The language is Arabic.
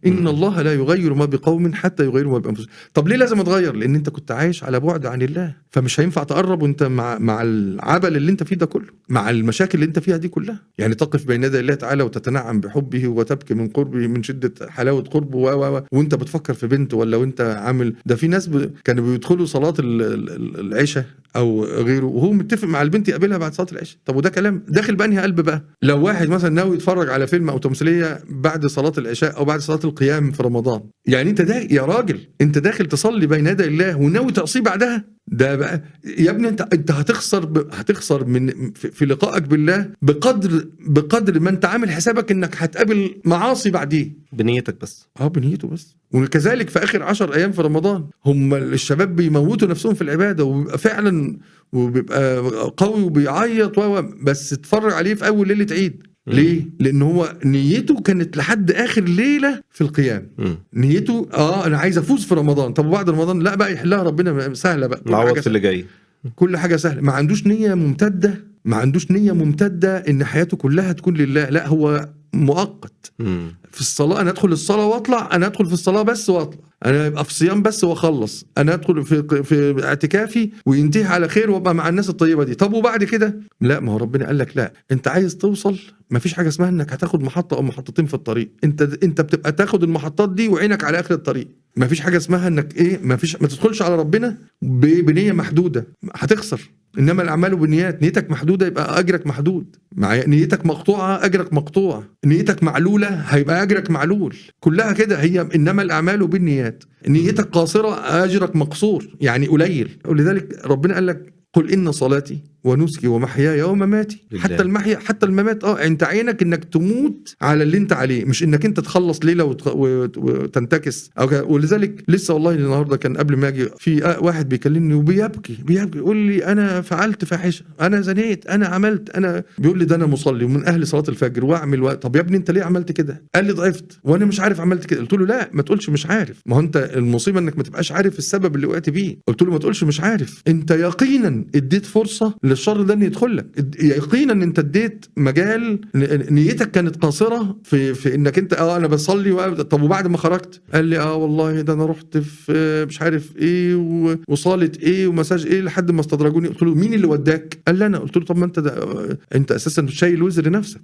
إن الله لا يغير ما بقوم حتى يغيروا ما بأنفسهم. طب ليه لازم اتغير؟ لأن أنت كنت عايش على بعد عن الله، فمش هينفع تقرب وأنت مع العبل اللي أنت فيه ده كله، مع المشاكل اللي أنت فيها دي كلها. يعني تقف بين يدي الله تعالى وتتنعم بحبه وتبكي من قربه من شدة حلاوة قربه وأنت بتفكر في بنت، ولا وأنت عامل ده. في ناس كانوا بيدخلوا صلاة العشاء أو غيره وهو متفق مع البنت يقابلها بعد صلاة العشاء. طب وده كلام داخل بأنهي قلب بقى؟ لو واحد مثلا ناوي يتفرج على فيلم أو تمثيلية بعد صلاة العشاء أو بعد صلاة القيام في رمضان، يعني أنت ده يا راجل أنت داخل تصلي بين يدي الله وناوي تعصيه بعدها، ده بقى يا ابني انت هتخسر من في لقائك بالله بقدر ما انت عامل حسابك انك هتقابل معاصي بعديه بنيتك بس. بنيته بس. وكذلك في اخر 10 ايام في رمضان هم الشباب بيموتوا نفسهم في العباده، وبيبقى فعلا وبيبقى قوي وبيعيط بس اتفرج عليه في اول ليله عيد. ليه؟ لان هو نيته كانت لحد اخر ليله في القيام. نيته انا عايز افوز في رمضان. طب وبعد رمضان لا بقى يحلها ربنا، سهله بقى، نعوض في اللي جاي، كل حاجه سهله. ما عندوش نيه ممتده ان حياته كلها تكون لله، لا هو مؤقت. في الصلاه انا ادخل الصلاه واطلع، انا ادخل في الصلاه بس واطلع، انا ابقى في صيام بس واخلص، انا ادخل في اعتكافي وينتهي على خير وابقى مع الناس الطيبه دي. طب وبعد كده لا، ما هو ربنا قال لك لا، انت عايز توصل ما فيش حاجه اسمها انك هتاخد محطه او محطتين في الطريق، انت بتبقى تاخد المحطات دي وعينك على اخر الطريق. ما فيش حاجه اسمها انك ما تدخلش على ربنا بنيه محدوده، هتخسر. انما الاعمال بالنيات، نيتك محدوده يبقى اجرك محدود، نيتك مقطوعه اجرك مقطوع، نيتك معلوله هيبقى اجرك معلول، كلها كده هي. انما الاعمال بالنيات، نيتك قاصره اجرك مقصور، يعني قليل. ولذلك ربنا قال لك قل إن صلاتي ونسكي ومحياي ومماتي، حتى المحيا حتى الممات. انت عينك انك تموت على اللي انت عليه، مش انك انت تخلص ليله وتنتكس ولذلك لسه والله النهارده كان قبل ما اجي في واحد بيكلمني وبيبكي يقول لي انا فعلت فاحشه، انا زنيت، انا عملت، انا بيقول لي ده انا مصلي ومن اهل صلاه الفجر واعمل طب يا ابني انت ليه عملت كده؟ قال لي ضعفت وانا مش عارف عملت كده. قلت له لا ما تقولش مش عارف، ما هو انت المصيبه انك ما تبقاش عارف السبب اللي وقعت بيه. قلت له ما تقولش مش عارف، انت يقينا اديت فرصه للشر ده ان يدخل لك، يقينا ان انت اديت مجال، نيتك كانت قاصره في انك انت انا بصلي طب وبعد ما خرجت؟ قال لي والله ده انا رحت في مش عارف ايه وصاله ايه ومساج ايه لحد ما استدرجوني. قلت له مين اللي وداك؟ قال لي انا. قلت له طب ما انت اساسا شايل وزر نفسك.